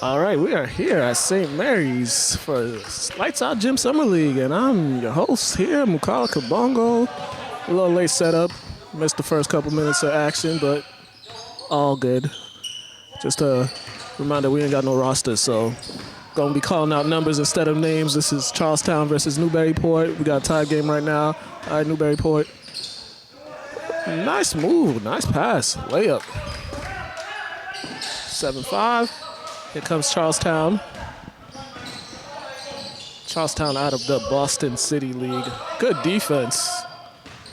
All right, we are here at St. Mary's for Lights Out Gym Summer League, and I'm your host here, Mukala Kabongo. A little late setup, missed the first couple minutes of action, but all good. Just a reminder, we ain't got no roster, so gonna be calling out numbers instead of names. This is Charlestown versus Newburyport. We got a tie game right now. All right, Newburyport. Nice move, nice pass, layup. 7-5. Here comes Charlestown. Charlestown out of the Boston City League. Good defense.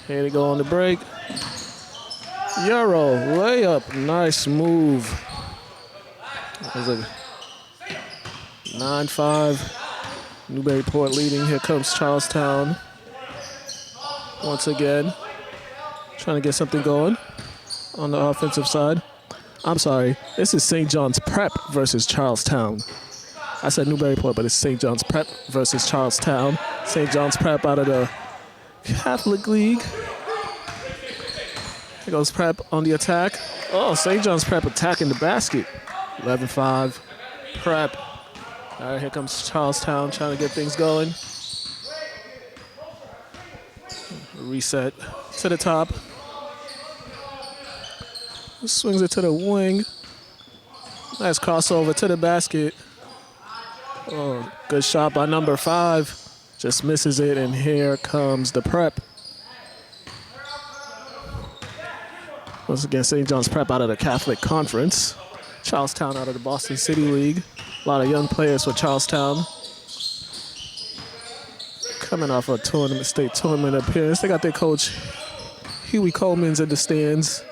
Here they go on the break. Euro, layup, nice move. That was a 9-5. Newburyport leading. Here comes Charlestown. Once again, trying to get something going on the offensive side. I'm sorry, this is St. John's Prep versus Charlestown. I said Newburyport, but it's St. John's Prep versus Charlestown. St. John's Prep out of the Catholic League. Here goes Prep on the attack. Oh, St. John's Prep attacking the basket. 11-5, Prep. All right, here comes Charlestown trying to get things going. Reset to the top. Swings it to the wing. Nice crossover to the basket. Oh, good shot by number 5. Just misses it, and here comes the Prep. Once again, St. John's Prep out of the Catholic Conference. Charlestown out of the Boston City League. A lot of young players for Charlestown. Coming off a state tournament appearance. They got their coach, Huey Coleman's in the stands.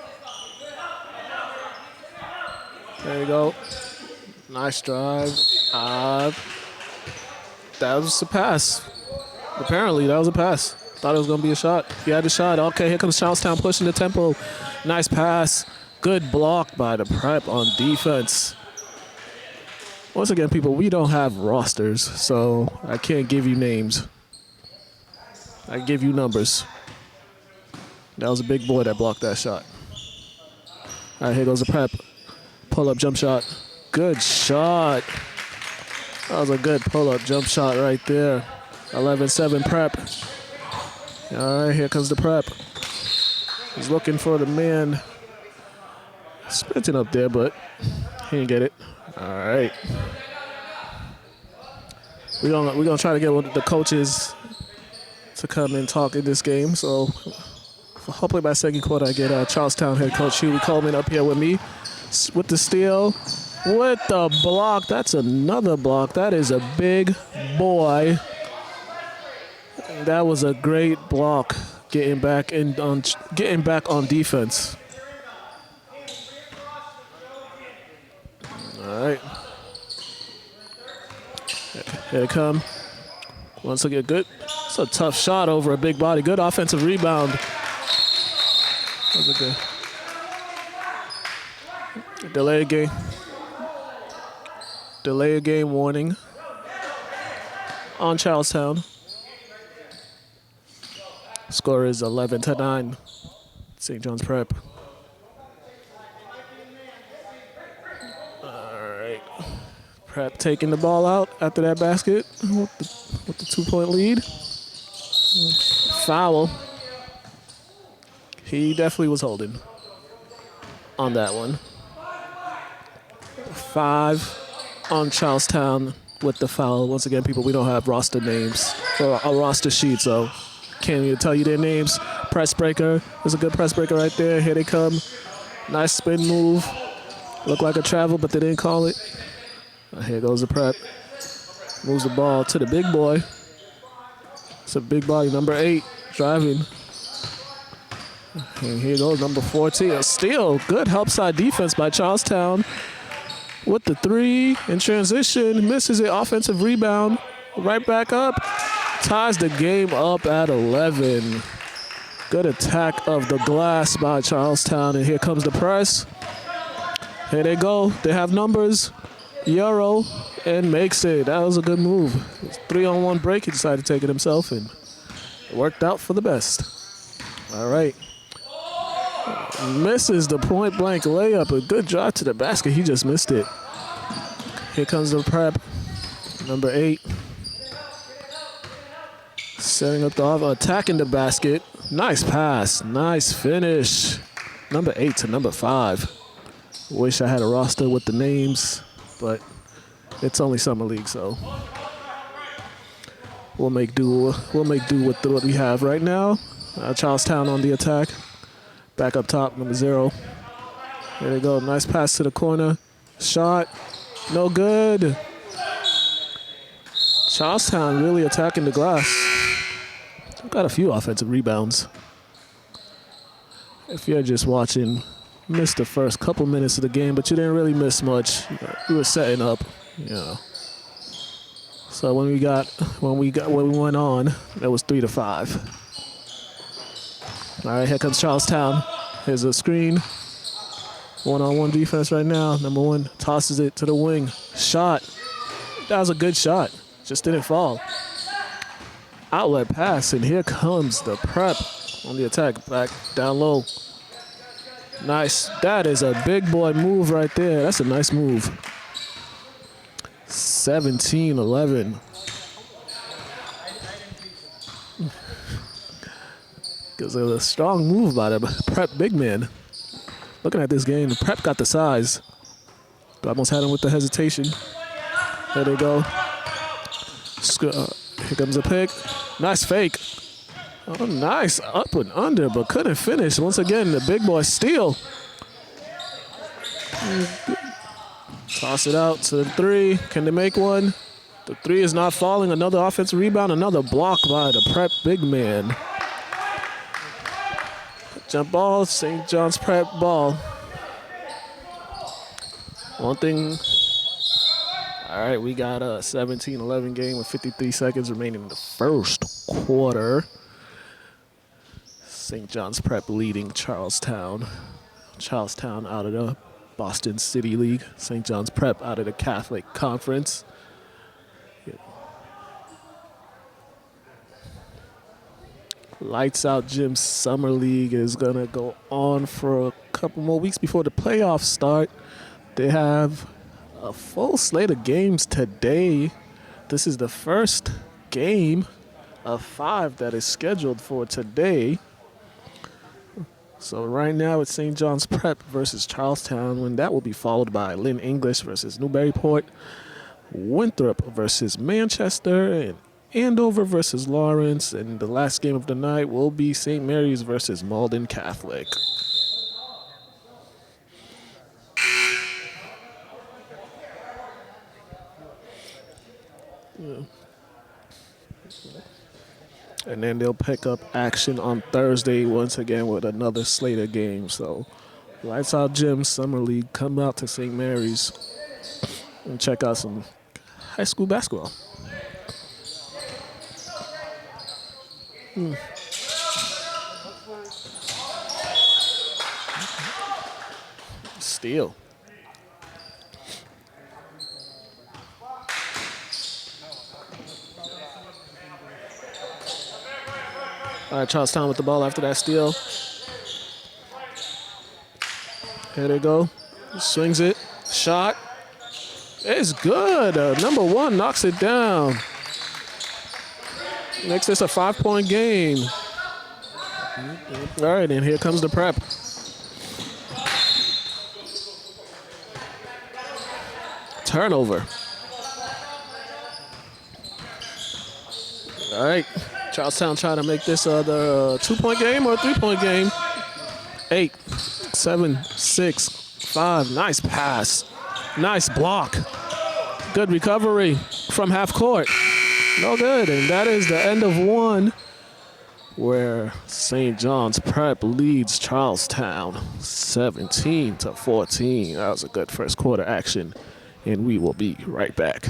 There you go. Nice drive. That was a pass. Apparently, that was a pass. Thought it was going to be a shot. He had the shot. Okay, here comes Charlestown pushing the tempo. Nice pass. Good block by the Prep on defense. Once again, people, we don't have rosters, so I can't give you names. I give you numbers. That was a big boy that blocked that shot. All right, here goes the Prep. Pull-up jump shot. Good shot. That was a good pull-up jump shot right there. 11-7 Prep. All right, here comes the Prep. He's looking for the man. Sprinting up there, but he didn't get it. All right. We're gonna try to get one of the coaches to come and talk in this game. So hopefully by second quarter I get Charlestown head coach Huey Coleman up here with me. With the steal, with the block. That's another block. That is a big boy. That was a great block. Getting back on defense. All right. Here they come. Once again, good. It's a tough shot over a big body. Good offensive rebound. That was a good. Delay a game warning on Charlestown. Score is 11-9. St. John's Prep. All right. Prep taking the ball out after that basket with the 2-point lead. Foul. He definitely was holding on that one. 5 on Charlestown with the foul. Once again, people, we don't have roster names or a roster sheet, so can't even tell you their names. Press breaker. There's a good press breaker right there. Here they come. Nice spin move. Looked like a travel, but they didn't call it. Here goes the Prep. Moves the ball to the big boy. It's a big body, number 8, driving. And here goes number 14. A steal. Good help side defense by Charlestown. With the 3 in transition, misses it, offensive rebound, right back up, ties the game up at 11. Good attack of the glass by Charlestown, and here comes the press. Here they go, they have numbers, Euro, and makes it. That was a good move. 3-on-1 break, he decided to take it himself, and it worked out for the best. All right. Misses the point-blank layup. A good drive to the basket. He just missed it. Here comes the prep. Number 8. Setting up the attacking the basket. Nice pass. Nice finish. Number 8 to number 5. Wish I had a roster with the names, but it's only summer league, so we'll make do. We'll make do with what we have right now. Charlestown on the attack. Back up top, number 0. There they go. Nice pass to the corner. Shot. No good. Charlestown really attacking the glass. Got a few offensive rebounds. If you're just watching, missed the first couple minutes of the game, but you didn't really miss much. We were setting up, you know. So when we went on, it was 3-5. All right, here comes Charlestown. Here's a screen. One-on-one defense right now. Number 1 tosses it to the wing. Shot. That was a good shot. Just didn't fall. Outlet pass, and here comes the prep on the attack. Back down low. Nice. That is a big boy move right there. That's a nice move. 17-11. Because it was a strong move by the prep big man. Looking at this game, the prep got the size. Almost had him with the hesitation. There they go. Here comes a pick. Nice fake. Oh, nice up and under, but couldn't finish. Once again, the big boy steal. Toss it out to the 3. Can they make one? The 3 is not falling. Another offensive rebound. Another block by the prep big man. Jump ball. St. John's prep ball. One thing. All right, we got a 17-11 game with 53 seconds remaining in the first quarter. St. John's Prep leading Charlestown. Charlestown out of the Boston City League. St. John's Prep out of the Catholic Conference. Lights Out Gym Summer League is going to go on for a couple more weeks before the playoffs start. They have a full slate of games today. This is the first game of 5 that is scheduled for today. So right now it's St. John's Prep versus Charlestown, when that will be followed by Lynn English versus Newburyport, Winthrop versus Manchester, and Andover versus Lawrence, and the last game of the night will be St. Mary's versus Malden Catholic. And then they'll pick up action on Thursday once again with another slate of games. So Lights Out Gym Summer League, come out to St. Mary's and check out some high school basketball. Steal. All right, Charlestown with the ball after that steal. Here they go. Swings it. Shot. It's good. Number 1 knocks it down. Makes this a 5-point game. All right, and here comes the prep. Turnover. All right. Charlestown trying to make this the 2-point game or a 3-point game. 8, 7, 6, 5. Nice pass. Nice block. Good recovery from half court. No good. And that is the end of 1, where St. John's Prep leads Charlestown 17-14. That was a good first quarter action. And we will be right back.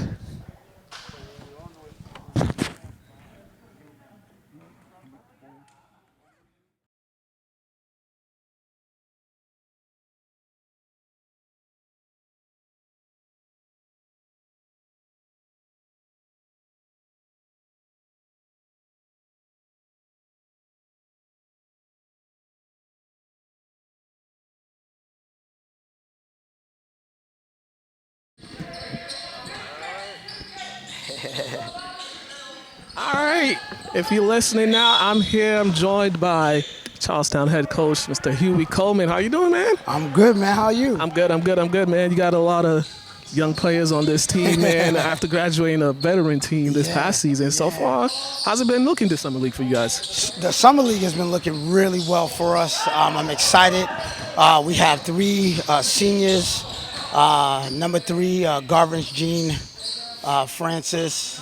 All right. If you're listening now, I'm here. I'm joined by Charlestown head coach, Mr. Huey Coleman. How you doing, man? I'm good, man. How are you? I'm good, man. You got a lot of young players on this team, man. After graduating a veteran team this past season. So far, how's it been looking this summer league for you guys? The summer league has been looking really well for us. I'm excited. We have three seniors. Number three, Garvin's Gene Francis.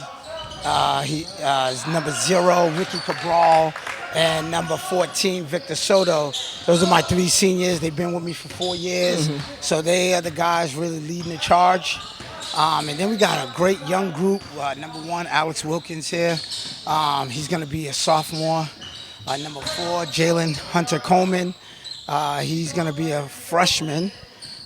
He is number 0, Ricky Cabral, and number 14, Victor Soto. Those are my three seniors. They've been with me for 4 years, so they are the guys really leading the charge. And then we got a great young group. Number 1, Alex Wilkins here. He's going to be a sophomore. Number 4, Jalen Hunter Coleman. He's going to be a freshman.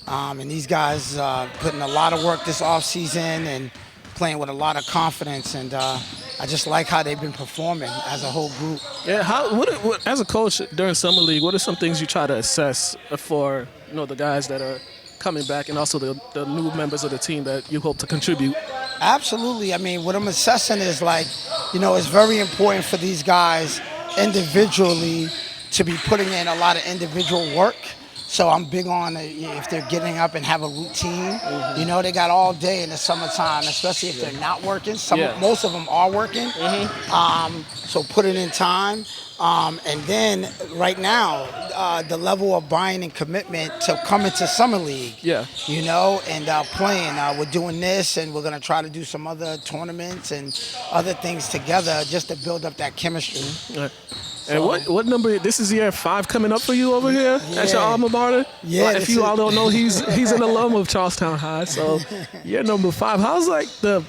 And these guys putting a lot of work this offseason and playing with a lot of confidence, and I just like how they've been performing as a whole group. Yeah, what as a coach during summer league, what are some things you try to assess for the guys that are coming back and also the new members of the team that you hope to contribute? Absolutely. I mean, what I'm assessing is it's very important for these guys individually to be putting in a lot of individual work. So I'm big on if they're getting up and have a routine. They got all day in the summertime, especially if they're not working. Most of them are working. So put it in time. And then right now, the level of buying and commitment to come into summer league. And playing. We're doing this, and we're gonna try to do some other tournaments and other things together just to build up that chemistry. And what number? This is year 5 coming up for you over here at your alma mater. Yeah. If you all don't know, he's an alum of Charlestown High. So year number 5. How's the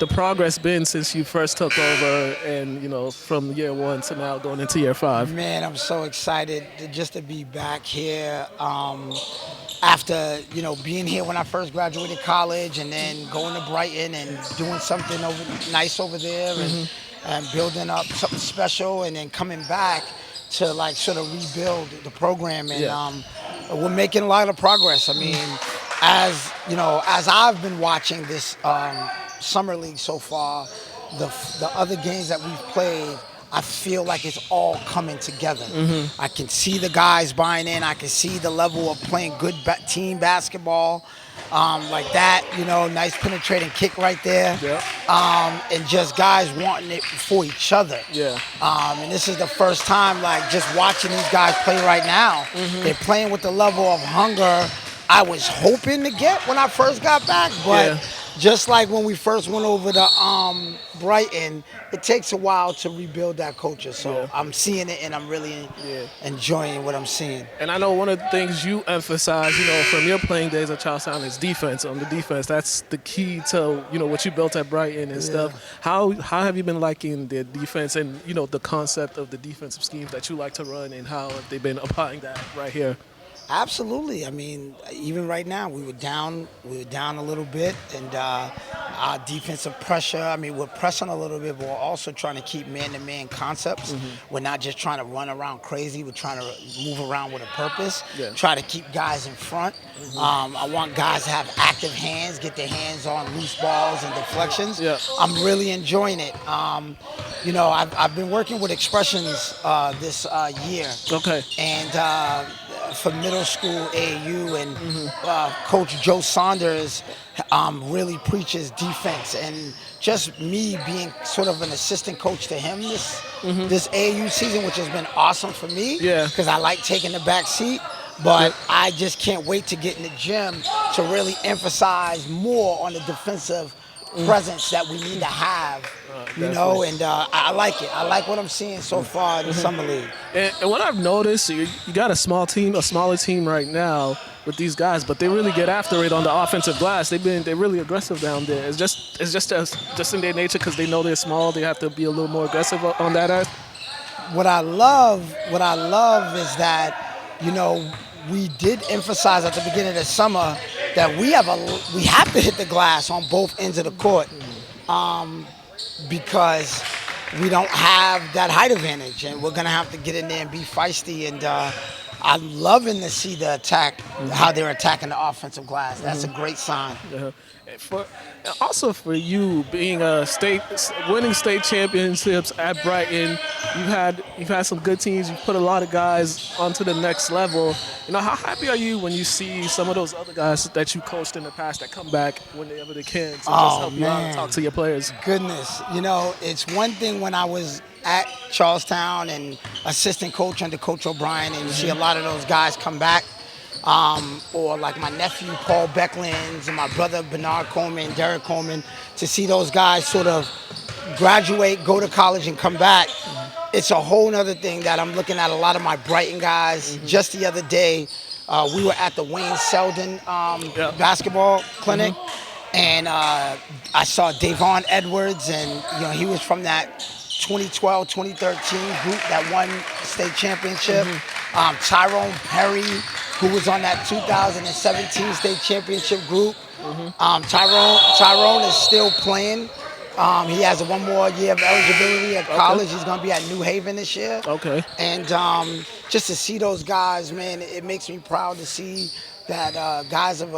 progress been since you first took over, and from year 1 to now going into year 5? Man, I'm so excited just to be back here. After being here when I first graduated college, and then going to Brighton and doing something nice over there, and building up something special, and then coming back to sort of rebuild the program, and we're making a lot of progress. I mean, as I've been watching this summer league so far, the other games that we've played, I feel like it's all coming together. I can see the guys buying in. I can see the level of playing good team basketball. Like that, nice penetrating kick right there. And just guys wanting it for each other. And this is the first time, just watching these guys play right now. They're playing with the level of hunger I was hoping to get when I first got back, but just like when we first went over to Brighton, it takes a while to rebuild that culture. So I'm seeing it, and I'm really enjoying what I'm seeing. And I know one of the things you emphasize, from your playing days at Charlestown is defense. On the defense, that's the key to what you built at Brighton and stuff. How have you been liking the defense and the concept of the defensive schemes that you like to run, and how have they been applying that right here? Absolutely. I mean, even right now, we were down a little bit, and our defensive pressure, I mean, we're pressing a little bit, but we're also trying to keep man-to-man concepts. We're not just trying to run around crazy. We're trying to move around with a purpose, try to keep guys in front. I want guys to have active hands, get their hands on loose balls and deflections. I'm really enjoying it. I've been working with expressions this year. And for middle school AAU, and Coach Joe Saunders really preaches defense, and just me being sort of an assistant coach to him this AAU season, which has been awesome for me because I like taking the back seat. But I just can't wait to get in the gym to really emphasize more on the defensive presence that we need to have, and I like it. I like what I'm seeing so far in the summer league. And what I've noticed, you got a smaller team right now with these guys, but they really get after it on the offensive glass. They're really aggressive down there. It's just in their nature because they know they're small. They have to be a little more aggressive on that end. What I love is that we did emphasize at the beginning of the summer that we have to hit the glass on both ends of the court, because we don't have that height advantage, and we're gonna have to get in there and be feisty. And I'm loving to see the attack, how they're attacking the offensive glass. That's a great sign. For also for you being a winning state championships at Brighton, you've had some good teams. You've put a lot of guys onto the next level. How happy are you when you see some of those other guys that you coached in the past that come back whenever they can to just Oh help you out and man, talk to your players? goodness. It's one thing when I was at Charlestown and assistant coach under Coach O'Brien, and you see a lot of those guys come back. Or like my nephew Paul Becklands and my brother Bernard Coleman, Derek Coleman, to see those guys sort of graduate, go to college, and come back. It's a whole nother thing that I'm looking at a lot of my Brighton guys. Just the other day, we were at the Wayne Selden basketball clinic, and I saw Davon Edwards, and he was from that 2012, 2013 group that won state championship. Tyrone Perry, who was on that 2017 state championship group. Tyrone is still playing. He has one more year of eligibility at college. He's going to be at New Haven this year. Okay. And just to see those guys, man, it makes me proud to see that guys have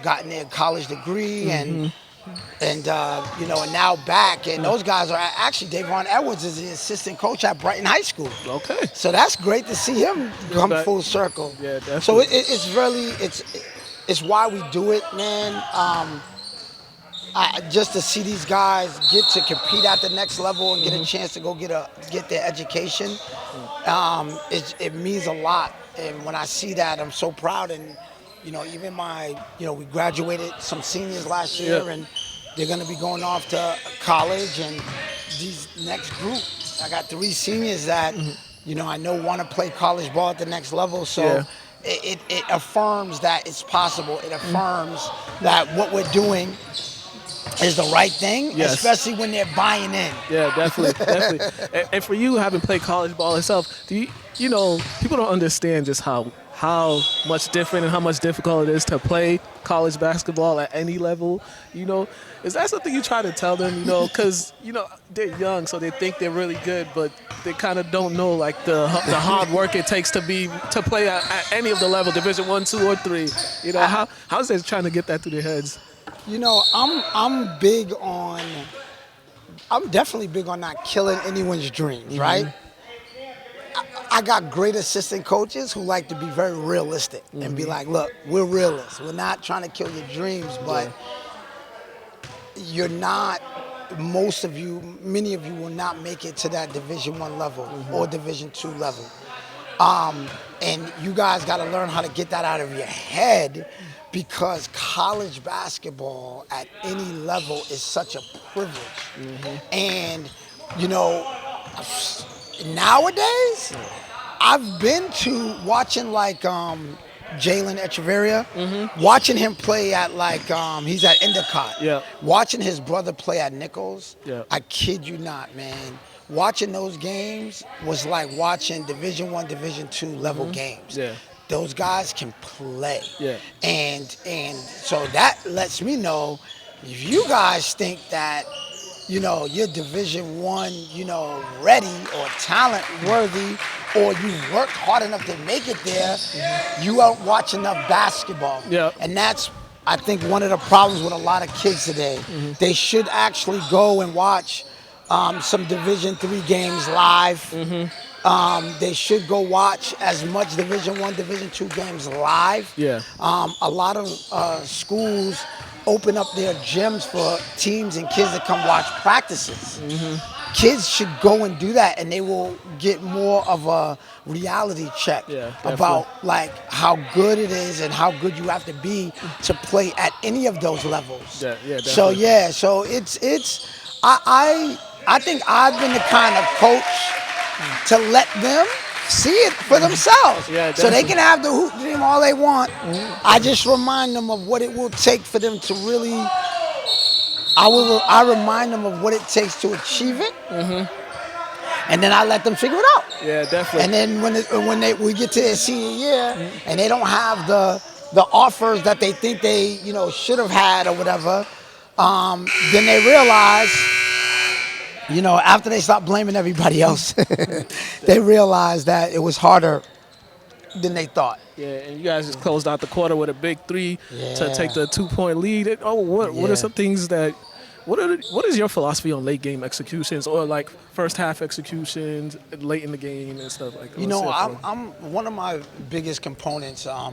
gotten their college degree and now back. And those guys are actually, Davon Edwards is the assistant coach at Brighton High School. Okay. So that's great to see him come full circle. Yeah, definitely. So it's really, it's why we do it, man. Just to see these guys get to compete at the next level and get a chance to go get their education, it means a lot. And when I see that, I'm so proud. And even we graduated some seniors last year, and they're going to be going off to college. And these next group, I got 3 seniors that I know want to play college ball at the next level. So it affirms that it's possible. It affirms that what we're doing is the right thing, especially when they're buying in. Yeah, definitely. And for you, having played college ball itself, people don't understand just how much different and how much difficult it is to play college basketball at any level. Is that something you try to tell them? Because they're young, so they think they're really good, but they kind of don't know like the hard work it takes to play at any of the level, Division 1, 2, or 3. How's they trying to get that through their heads? I'm definitely big on not killing anyone's dreams, right? I got great assistant coaches who like to be very realistic and be like, look, we're realists. We're not trying to kill your dreams, but you're not, many of you will not make it to that Division 1 level or Division 2 level. And you guys got to learn how to get that out of your head, because college basketball at any level is such a privilege. And, nowadays, I've been to watching like Jalen Echeverria, watching him play at he's at Endicott, watching his brother play at Nichols. I kid you not, man. Watching those games was like watching Division 1, Division 2 level games. Those guys can play. And so that lets me know, if you guys think that, you're Division 1, ready or talent worthy, or you worked hard enough to make it there, you don't watch enough basketball. And that's, I think, one of the problems with a lot of kids today. They should actually go and watch some Division 3 games live. They should go watch as much Division 1, Division 2 games live. A lot of schools open up their gyms for teams and kids to come watch practices. Kids should go and do that, and they will get more of a reality check about like how good it is and how good you have to be to play at any of those levels. So so I think I've been the kind of coach to let them see it for themselves. So they can have the hoop dream all they want. I just remind them of what it will take for them to really, I remind them of what it takes to achieve it. And then I let them figure it out. And then when we get to their senior year and they don't have the offers that they think they should have had or whatever, then they realize, after they stop blaming everybody else, they realize that it was harder than they thought. Yeah, and you guys just closed out the quarter with a big three to Yeah. take the 2-point lead. Oh, what Yeah. are some things that? What is your philosophy on late game executions or like first half executions late in the game and stuff like that? You know, I'm one of my biggest components. I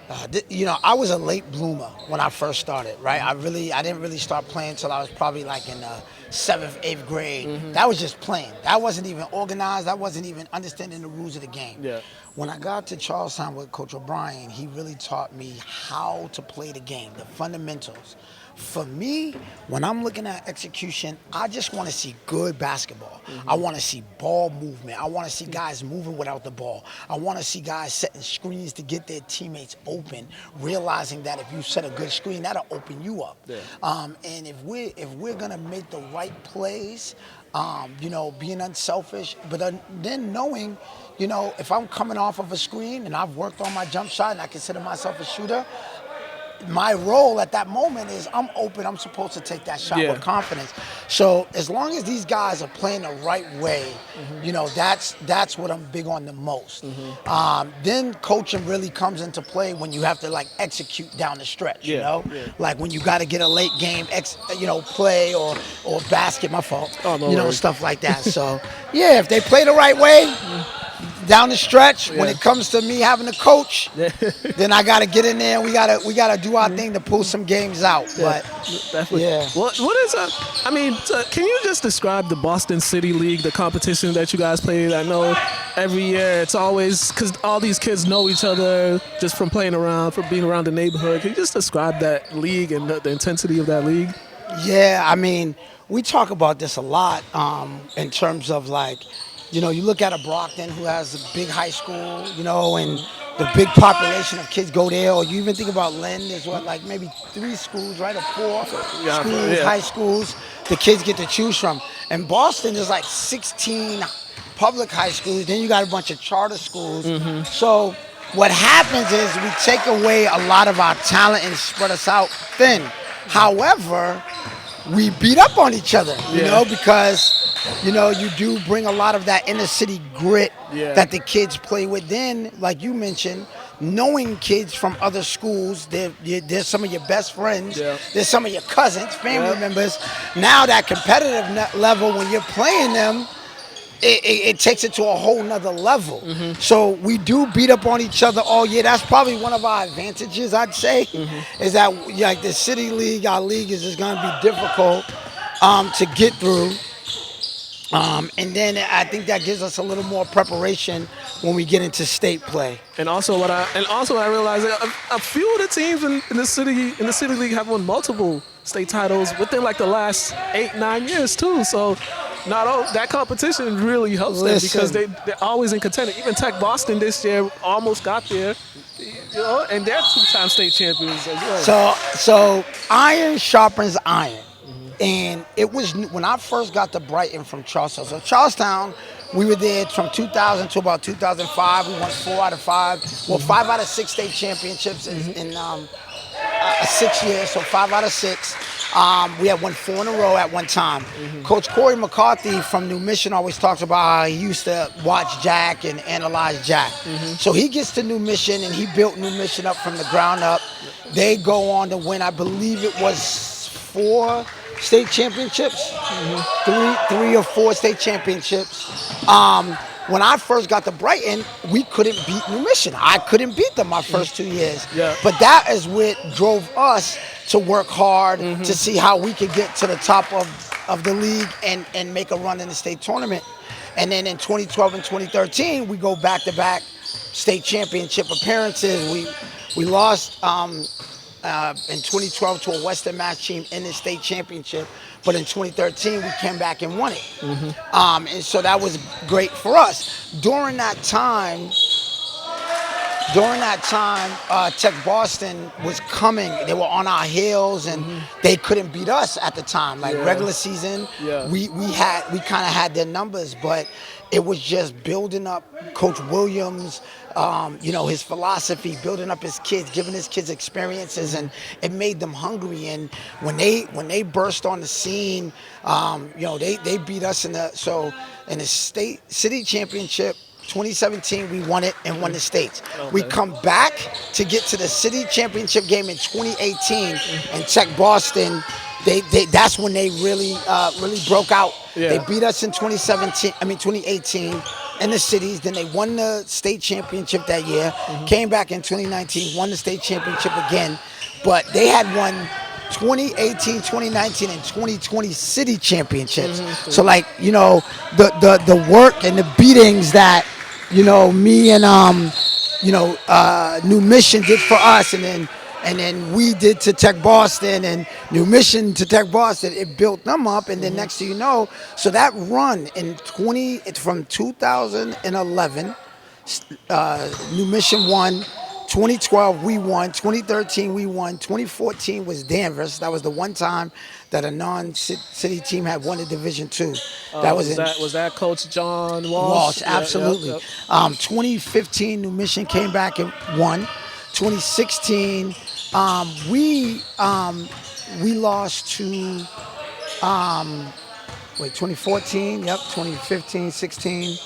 was a late bloomer when I first started, right? I didn't really start playing until I was probably like in the 7th, 8th grade. That was just playing. That wasn't even organized. That wasn't even understanding the rules of the game. Yeah. When I got to Charlestown with Coach O'Brien, he really taught me how to play the game, the fundamentals. For me, when I'm looking at execution, I just want to see good basketball. I want to see ball movement. I want to see guys moving without the ball. I want to see guys setting screens to get their teammates open, realizing that if you set a good screen, that'll open you up. Yeah. And if we're gonna make the right plays, being unselfish, but then knowing, if I'm coming off of a screen and I've worked on my jump shot and I consider myself a shooter, my role at that moment is I'm open. I'm supposed to take that shot with confidence. So as long as these guys are playing the right way, that's what I'm big on the most. Then coaching really comes into play when you have to like execute down the stretch. Like when you got to get a late game, play or basket. My fault. Oh, no worries. Stuff like that. So yeah, if they play the right way. Down the stretch, when it comes to me having a coach, then I got to get in there. And we gotta do our thing to pull some games out. But definitely. yeah. What is can you just describe the Boston City League, the competition that you guys play? I know every year it's always because all these kids know each other just from playing around, from being around the neighborhood. Can you just describe that league and the intensity of that league? Yeah, I mean, we talk about this a lot in terms of like. You look at a Brockton who has a big high school, and the big population of kids go there. Or you even think about Lynn, there's maybe 3 schools, right? Or 4 schools, high schools, the kids get to choose from. And Boston is like 16 public high schools. Then you got a bunch of charter schools. So what happens is we take away a lot of our talent and spread us out thin. However, we beat up on each other, because you do bring a lot of that inner city grit that the kids play with. Then, like you mentioned, knowing kids from other schools, they're some of your best friends, they're some of your cousins, family members. Now that competitive level, when you're playing them, it takes it to a whole nother level. So we do beat up on each other all year. That's probably one of our advantages, I'd say, is that like the city league, our league is just going to be difficult to get through. And then I think that gives us a little more preparation when we get into state play. And also I realized that a few of the teams in the city league have won multiple state titles within like the last 8-9 years too. So that competition really helps them because they're always in contention. Even Tech Boston this year almost got there, and they're 2-time state champions as well. So iron sharpens iron. And it was when I first got to Brighton from Charlestown. So Charlestown, we were there from 2000 to about 2005. We won 4 out of 5. Well, 5 out of 6 state championships in 6 years. So 5 out of 6. We had won 4 in a row at one time. Coach Corey McCarthy from New Mission always talks about how he used to watch Jack and analyze Jack. So he gets to New Mission and he built New Mission up from the ground up. They go on to win, I believe it was 4 state championships, 3 or 4 state championships. When I first got to Brighton, we couldn't beat New Mission. I couldn't beat them my first 2 years. But that is what drove us to work hard to see how we could get to the top of the league and make a run in the state tournament. And then in 2012 and 2013, we go back-to-back state championship appearances. We lost in 2012 to a Western Mass team in the state championship, but in 2013 we came back and won it. And so that was great for us. During that time, Tech Boston was coming. They were on our heels, and they couldn't beat us at the time. Like regular season, we kind of had their numbers, but it was just building up Coach Williams, his philosophy, building up his kids, giving his kids experiences, and it made them hungry. And when they burst on the scene, they beat us in the city championship. 2017, we won it and won the states. We Okay. come back to get to the city championship game in 2018, and Tech Boston. That's when they really broke out. They Yeah. beat us in 2017. I mean 2018 in the cities. Then they won the state championship that year. Came back in 2019, won the state championship again. But they had won 2018, 2019, and 2020 city championships. So like the work and the beatings that me and New Mission did for us, and then we did to Tech Boston, and New Mission to Tech Boston. It built them up, and then next thing you know, so that run in from 2011, New Mission won. 2012 we won. 2013 we won. 2014 was Danvers. That was the one time that a non-city team had won a Division II. That was in Was that Coach John Walsh? Walsh, Yeah, yep, absolutely. yep. 2015, New Mission came back and won. 2016, we lost to 2014. Yep, 2015, 16.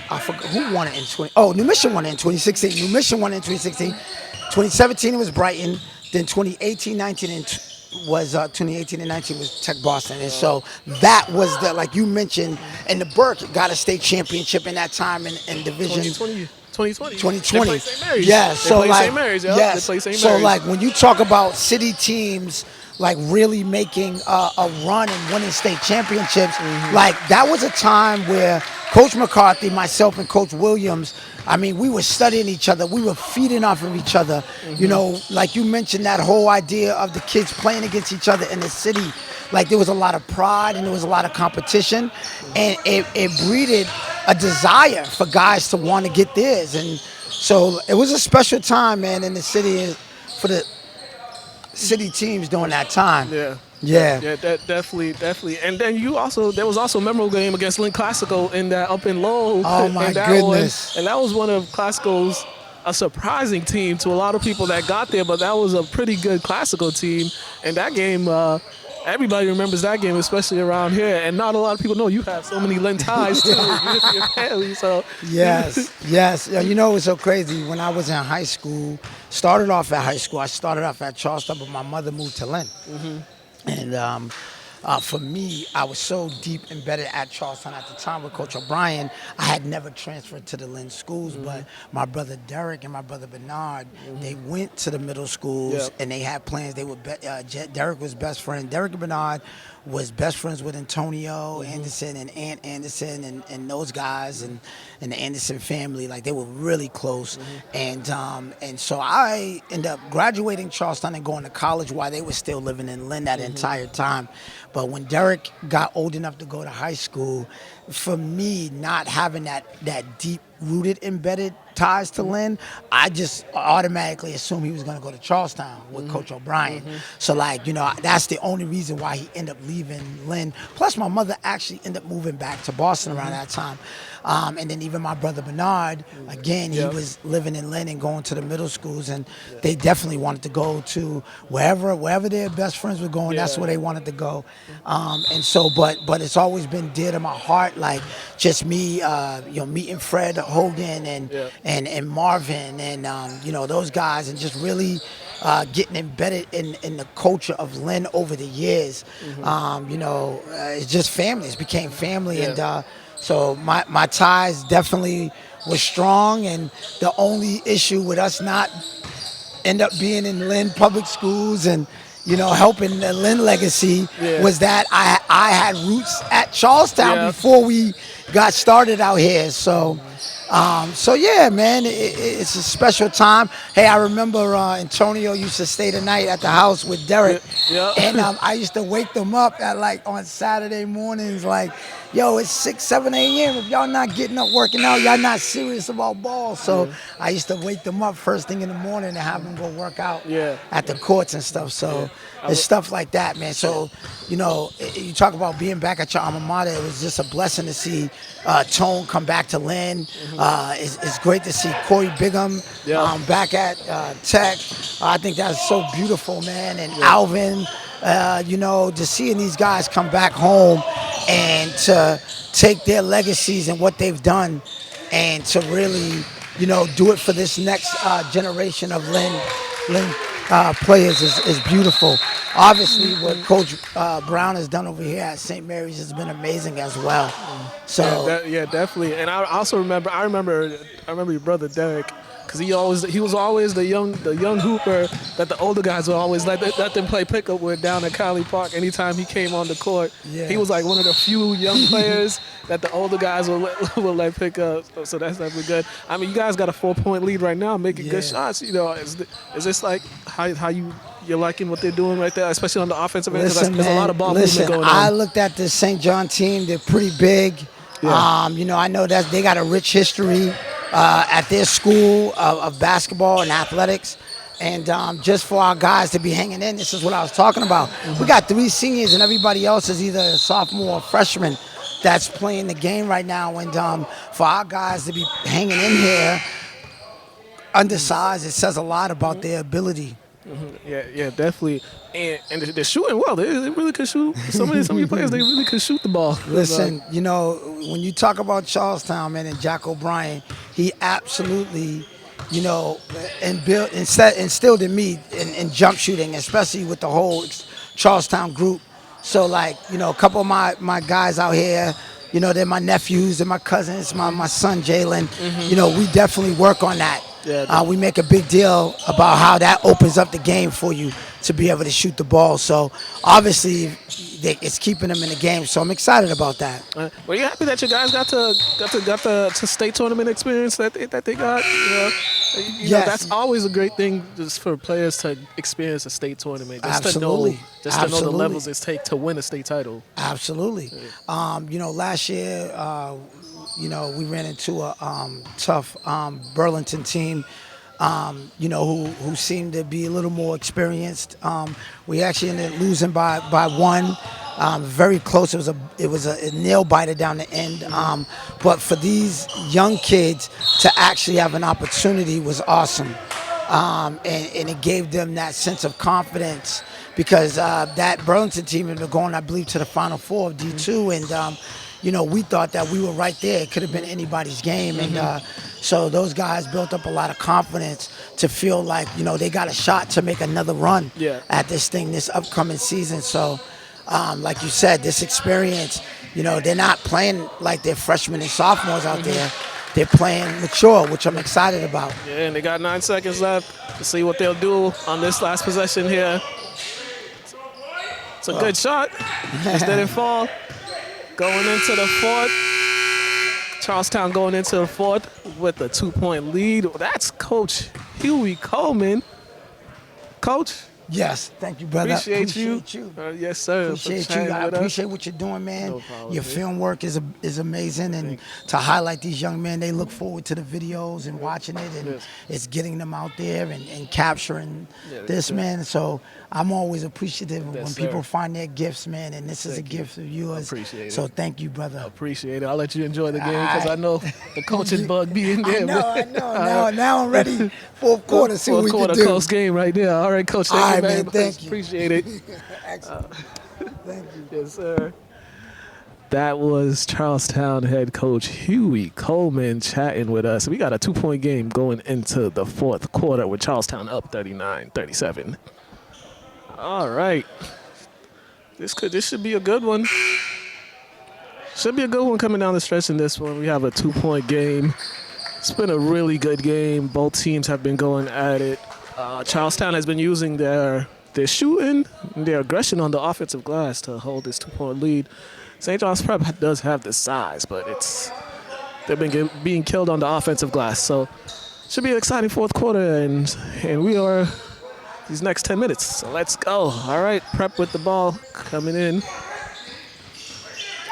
I forgot who won it in 20. Oh, New Mission won it in 2016. New Mission won it in 2016. 2017 it was Brighton. Then 2018, 19 was 2018 and 19 was Tech Boston, and so that was the, like you mentioned, and the Burke got a state championship in that time in Division 2020. 2020. They played St. Mary's. Yeah, They so played like St. Mary's, yeah. yes, They played St. so Mary's. like when you talk about city teams like really making a run and winning state championships, like that was a time where Coach McCarthy, myself, and Coach Williams, I mean, we were studying each other. We were feeding off of each other. Like you mentioned, that whole idea of the kids playing against each other in the city. Like there was a lot of pride and there was a lot of competition, and it breeded a desire for guys to want to get theirs. And so it was a special time, man, in the city for the city teams during that time. Yeah. Yeah. Yeah, that definitely. And then there was also a memorable game against Lynn Classical in that up in Lowell. Oh my and that goodness. and that was one of Classical's a surprising team to a lot of people that got there, but that was a pretty good Classical team. And that game, everybody remembers that game, especially around here. And not a lot of people know you have so many Lynn ties too with your family. So Yes, yes. You know, it was so crazy. When I was in high school, I started off at Charlestown, but my mother moved to Lynn. And for me, I was so deep embedded at Charlestown at the time with Coach O'Brien. I had never transferred to the Lynn schools, but my brother Derek and my brother Bernard, they went to the middle schools, Yep. and they had plans. They were Derek was best friend. Derek and Bernard was best friends with Antonio Anderson and Aunt Anderson and those guys and the Anderson family. Like they were really close. And so I ended up graduating Charlestown and going to college while they were still living in Lynn that entire time. But when Derek got old enough to go to high school, for me, not having that deep rooted embedded ties to Lynn, I just automatically assumed he was going to go to Charlestown with Coach O'Brien. So that's the only reason why he ended up leaving Lynn. Plus my mother actually ended up moving back to Boston around that time. And then even my brother Bernard, again, he was living in Lynn and going to the middle schools, and they definitely wanted to go to wherever their best friends were going. That's where they wanted to go. And so, but it's always been dear to my heart, like just me, meeting Fred Hogan and Marvin and those guys, and just really getting embedded in the culture of Lynn over the years. It's just family. It became family, and so my ties definitely were strong. And the only issue with us not end up being in Lynn public schools and helping the Lynn legacy was that I had roots at Charlestown before we got started out here. So yeah, man, it's a special time. Hey, I remember Antonio used to stay the night at the house with Derek, and I used to wake them up at on Saturday mornings, like, yo, it's 6, 7 a.m. If y'all not getting up working out, y'all not serious about ball. So I used to wake them up first thing in the morning and have them go work out at the courts and stuff. So it's stuff like that, man. So, you talk about being back at your alma mater. It was just a blessing to see Tone come back to Lynn. It's great to see Corey Bigham back at Tech. I think that's so beautiful, man. And Alvin, just seeing these guys come back home and to take their legacies and what they've done and to really, do it for this next generation of Lynn players is beautiful. Obviously, what Coach Brown has done over here at St. Mary's has been amazing as well. So Yeah, definitely. And I also remember, I remember your brother Derek, because he was always the young hooper that the older guys would always let them play pickup with down at Cali Park. Anytime he came on the court, Yeah. he was like one of the few young players that the older guys will let pick up. So that's definitely good. I mean, you guys got a 4-point lead right now, making good shots. Is this like how you're liking what they're doing right there, especially on the offensive end? Because there's a lot of ball movement going on. I looked at the St. John team. They're pretty big. Yeah. I know that they got a rich history at their school of basketball and athletics. And just for our guys to be hanging in, this is what I was talking about. Mm-hmm. We got 3 seniors and everybody else is either a sophomore or freshman that's playing the game right now. And for our guys to be hanging in here undersized, it says a lot about their ability. Mm-hmm. Yeah, definitely. And they're shooting well. They really could shoot. Some of these players, they really could shoot the ball. Listen, when you talk about Charlestown, man, and Jack O'Brien, he absolutely, instilled in me in jump shooting, especially with the whole Charlestown group. So, a couple of my guys out here, they're my nephews, they're my cousins, my son Jalen. Mm-hmm. We definitely work on that. Yeah, we make a big deal about how that opens up the game for you to be able to shoot the ball. So obviously, it's keeping them in the game. So I'm excited about that. Were you happy that you guys got the state tournament experience that they got? Yes. That's always a great thing just for players to experience a state tournament. Absolutely. To know the levels it takes to win a state title. Absolutely. Yeah. Last year, we ran into a tough Burlington team, who seemed to be a little more experienced. We actually ended up losing by 1, very close. It was a nail biter down the end. But for these young kids to actually have an opportunity was awesome, and it gave them that sense of confidence because that Burlington team had been going, I believe, to the Final Four of D2, and we thought that we were right there. It could have been anybody's game. And so those guys built up a lot of confidence to feel like, they got a shot to make another run at this thing this upcoming season. So, like you said, this experience, they're not playing like they're freshmen and sophomores out there. They're playing mature, which I'm excited about. Yeah, and they got 9 seconds left to see what they'll do on this last possession here. It's a good shot. Just didn't fall. Going into the 4th. Charlestown going into the 4th with a 2-point lead. That's Coach Huey Coleman. Coach? Yes, thank you, brother. Appreciate you. Yes, sir. Appreciate you. I appreciate what you're doing, man. No problem, Your man. film work is amazing, and to highlight these young men, they look forward to the videos and watching it, and it's getting them out there and capturing this, man. So I'm always appreciative when people find their gifts, man, and this is a gift of yours. Appreciate it. So thank you, brother. Appreciate it. I'll let you enjoy the game because I know the coaching bug be in there. I know. Now I'm ready. Fourth quarter, see what we can do. Close game right there. All right, Coach. Thank you very much. Thank you. Appreciate it. Excellent. Thank you. Yes, sir. That was Charlestown head coach Huey Coleman chatting with us. We got a 2-point game going into the 4th quarter with Charlestown up 39-37. All right. This should be a good one. Should be a good one coming down the stretch in this one. We have a 2-point game. It's been a really good game. Both teams have been going at it. Charlestown has been using their shooting and their aggression on the offensive glass to hold this 2-point lead. St. John's Prep does have the size, but they've been being killed on the offensive glass. So should be an exciting 4th quarter, and we are these next 10 minutes. So let's go. All right, Prep with the ball coming in.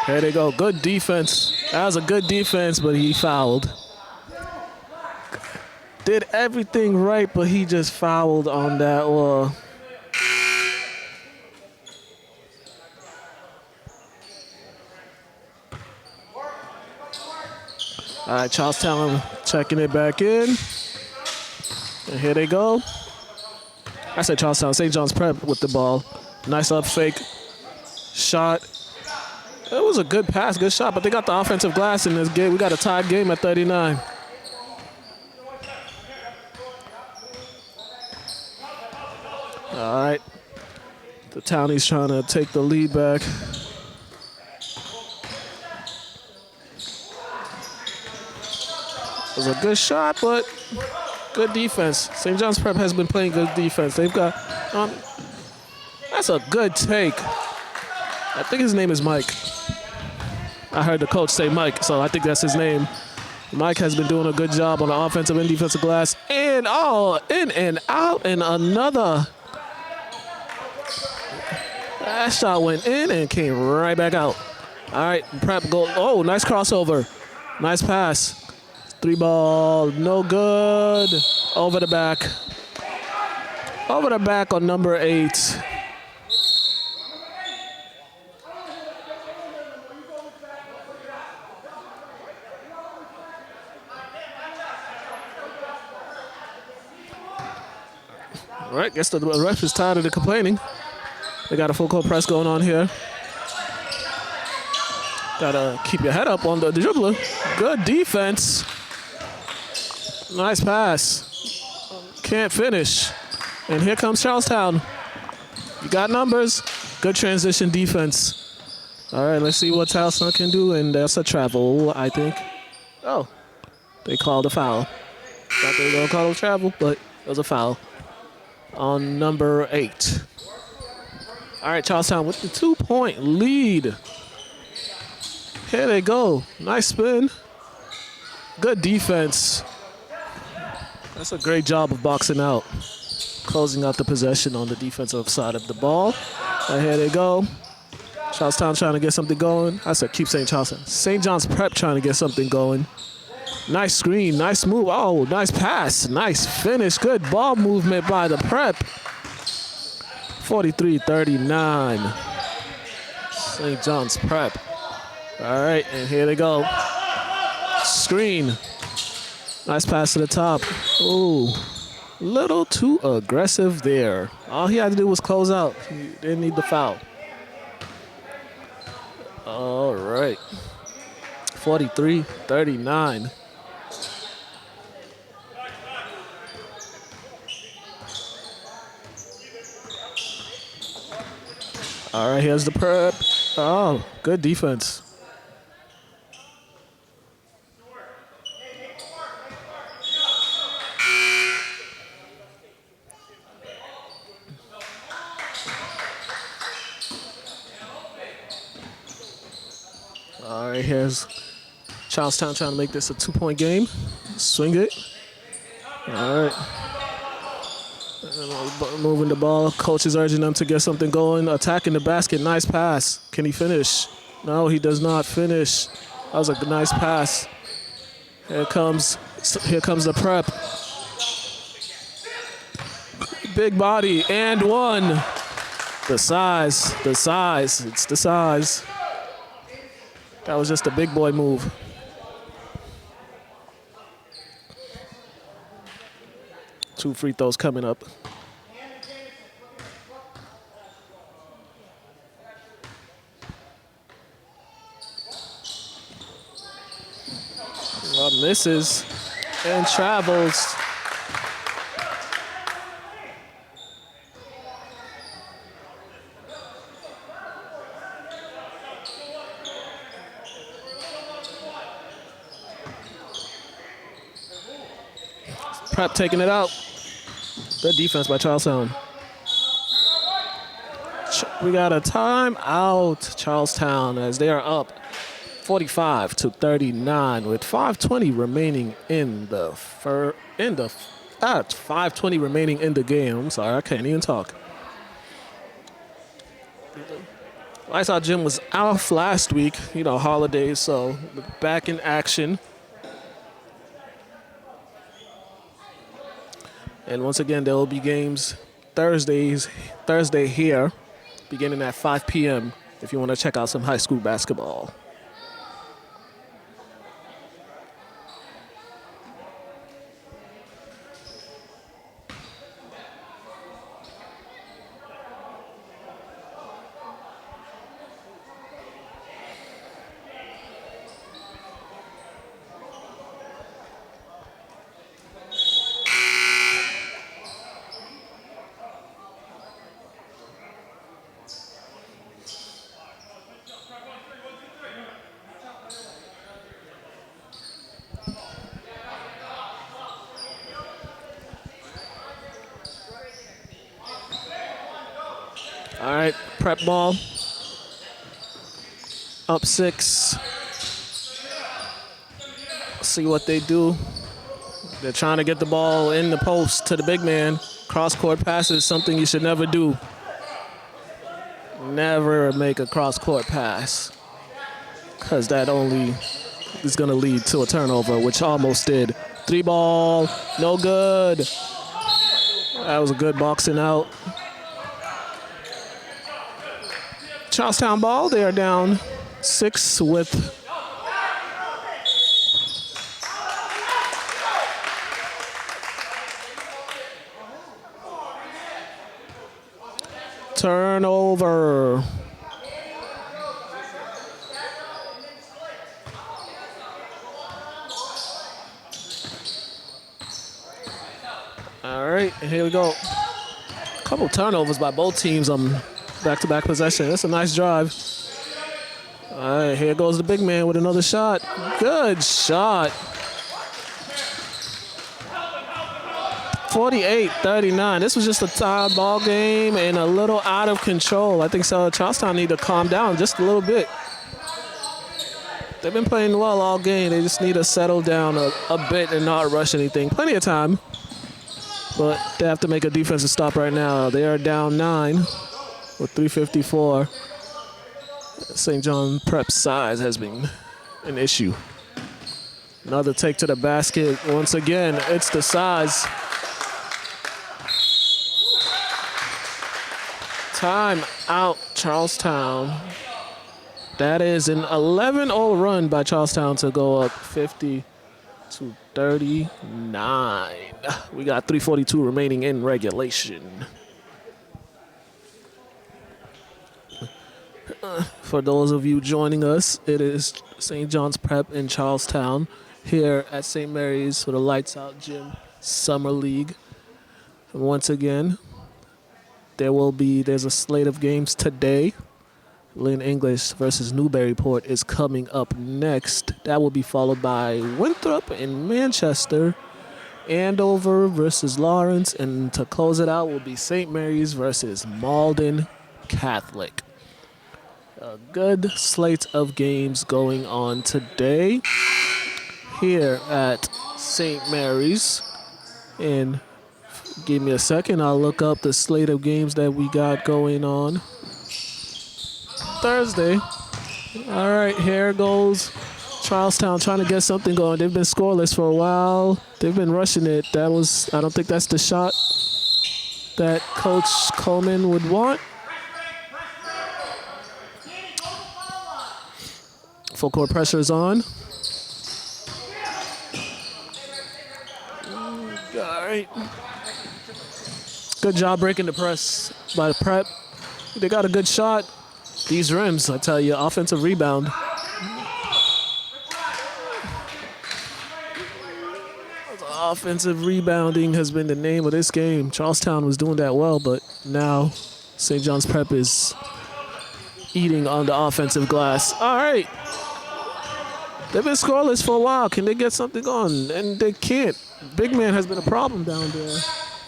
There they go. Good defense. That was a good defense, but he fouled. Did everything right, but he just fouled on that wall. All right, Charlestown checking it back in. And here they go. I said Charlestown, St. John's Prep with the ball. Nice up fake. Shot. It was a good pass, good shot, but they got the offensive glass in this game. We got a tied game at 39. All right. The Townies trying to take the lead back. It was a good shot, but good defense. St. John's Prep has been playing good defense. They've got, that's a good take. I think his name is Mike. I heard the coach say Mike, so I think that's his name. Mike has been doing a good job on the offensive and defensive glass. And in and out, and another. That shot went in and came right back out. All right, Prep goal. Oh, nice crossover. Nice pass. 3 ball, no good. Over the back. Over the back on number 8. All right, guess the ref is tired of the complaining. They got a full court press going on here. Gotta keep your head up on the dribbler. Good defense. Nice pass. Can't finish. And here comes Charlestown. You got numbers. Good transition defense. All right, let's see what Charlestown can do. And that's a travel, I think. Oh, they called a foul. Thought they were gonna call a travel, but it was a foul on number 8. All right, Charlestown with the 2-point lead. Here they go. Nice spin. Good defense. That's a great job of boxing out. Closing out the possession on the defensive side of the ball. And here they go. Charlestown trying to get something going. I said keep saying Charlestown. St. John's Prep trying to get something going. Nice screen, nice move. Oh, nice pass, nice finish. Good ball movement by the Prep. 43-39. St. John's Prep. All right, and here they go. Screen. Nice pass to the top. Ooh, little too aggressive there. All he had to do was close out. He didn't need the foul. All right. 43-39. All right, here's the Prep. Oh, good defense. All right, here's Charlestown trying to make this a 2-point game. Swing it. All right. Moving the ball. Coach is urging them to get something going. Attacking the basket. Nice pass. Can he finish? No, he does not finish. That was a nice pass. Here comes the Prep. Big body and one. The size. It's the size. That was just a big boy move. Two free throws coming up. Misses and travels. Prep taking it out. Good defense by Charlestown. We got a timeout, Charlestown, as they are up 45-39 with 5:20 remaining in the 5:20 remaining in the game. I'm sorry, I can't even talk. Lights Out Gym was off last week, holidays, so back in action. And once again, there will be games Thursday here, beginning at 5 p.m. if you want to check out some high school basketball. All right, prep ball. Up 6. See what they do. They're trying to get the ball in the post to the big man. Cross-court passes, something you should never do. Never make a cross-court pass, because that only is going to lead to a turnover, which almost did. 3 ball, no good. That was a good boxing out. Charlestown ball, they are down 6 with turnover. All right, here we go. A couple turnovers by both teams on back-to-back possession. That's a nice drive. All right, here goes the big man with another shot. Good shot. 48-39. This was just a tied ball game and a little out of control. I think so. Charlestown need to calm down just a little bit. They've been playing well all game. They just need to settle down a bit and not rush anything. Plenty of time, but they have to make a defensive stop right now. They are down 9 with 3:54. St. John Prep's size has been an issue. Another take to the basket. Once again, it's the size. Time out, Charlestown. That is an 11-0 run by Charlestown to go up 50-39. We got 3:42 remaining in regulation. For those of you joining us, it is St. John's Prep in Charlestown here at St. Mary's for the Lights Out Gym Summer League. And once again, there's a slate of games today. Lynn English versus Newburyport is coming up next. That will be followed by Winthrop in Manchester, Andover versus Lawrence, and to close it out will be St. Mary's versus Malden Catholic. A good slate of games going on today here at St. Mary's. And give me a second, I'll look up the slate of games that we got going on Thursday. All right, here goes Charlestown trying to get something going. They've been scoreless for a while. They've been rushing it. I don't think that's the shot that Coach Coleman would want. Full court pressure is on. All right. Good job breaking the press by the Prep. They got a good shot. These rims, I tell you, offensive rebound. Offensive rebounding has been the name of this game. Charlestown was doing that well, but now St. John's Prep is eating on the offensive glass. All right. They've been scoreless for a while. Can they get something on? And they can't. Big man has been a problem down there.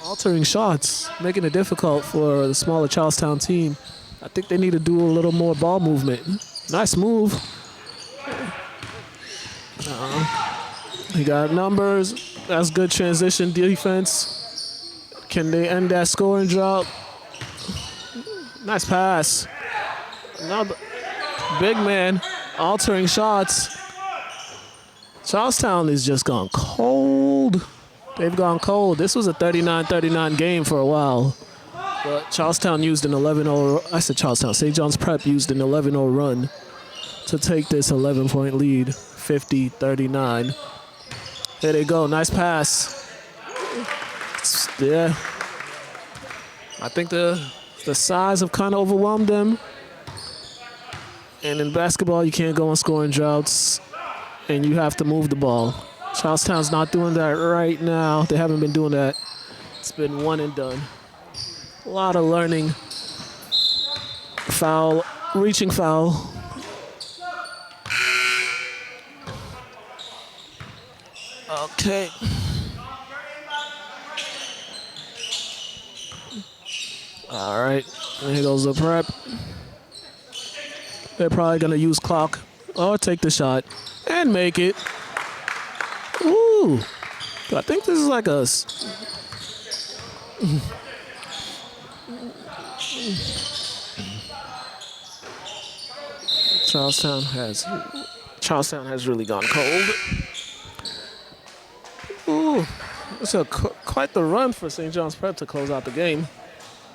Altering shots, making it difficult for the smaller Charlestown team. I think they need to do a little more ball movement. Nice move. He got numbers. That's good transition defense. Can they end that scoring drought? Nice pass. Another big man altering shots. Charlestown has just gone cold. They've gone cold. This was a 39-39 game for a while. But Charlestown used an 11-0, I said Charlestown, St. John's Prep used an 11-0 run to take this 11-point lead, 50-39. Here they go, nice pass. Yeah. I think the size have kind of overwhelmed them. And in basketball, you can't go on scoring droughts, and you have to move the ball. Charlestown's not doing that right now. They haven't been doing that. It's been one and done. A lot of learning. Foul, reaching foul. Okay. All right. And here goes the prep. They're probably gonna use clock or take the shot and make it. Ooh, I think this is like a. Charlestown has really gone cold. Ooh, it's quite the run for St. John's Prep to close out the game.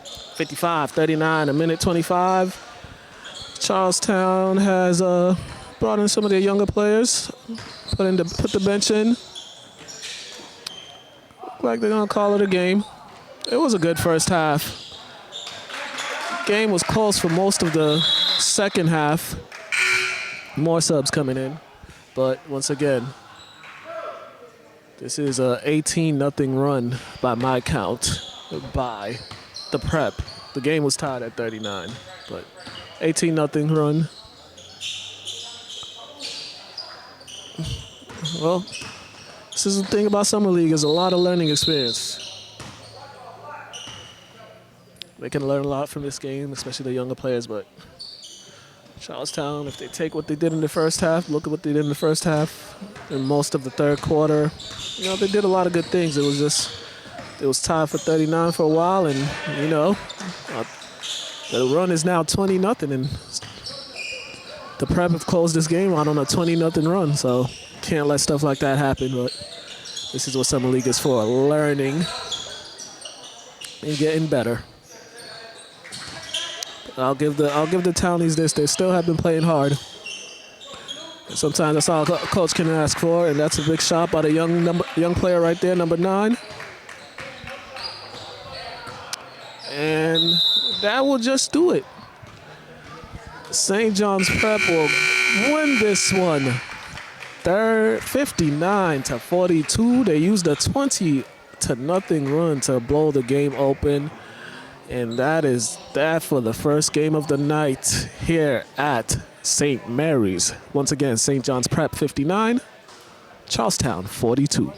55-39, a minute 25. Charlestown has brought in some of their younger players, put the bench in. Look like they're gonna call it a game. It was a good first half. Game was close for most of the second half. More subs coming in, but once again, this is a 18-0 run by my count by the Prep. The game was tied at 39, but 18-0 run. Well, this is the thing about Summer League, is a lot of learning experience. They can learn a lot from this game, especially the younger players, but Charlestown, if they take what they did in the first half, look at what they did in the first half and most of the third quarter. You know, they did a lot of good things. It was tied for 39 for a while, and, you know, the run is now 20-0, and the Prep have closed this game out on a 20-0 run, so can't let stuff like that happen, but this is what Summer League is for, learning and getting better. I'll give the Townies this. They still have been playing hard. And sometimes that's all a coach can ask for, and that's a big shot by the young player right there, number 9. And that will just do it. St. John's Prep will win this one. 59-42. They used a 20-0 run to blow the game open. And that is that for the first game of the night here at St. Mary's. Once again, St. John's Prep 59, Charlestown 42.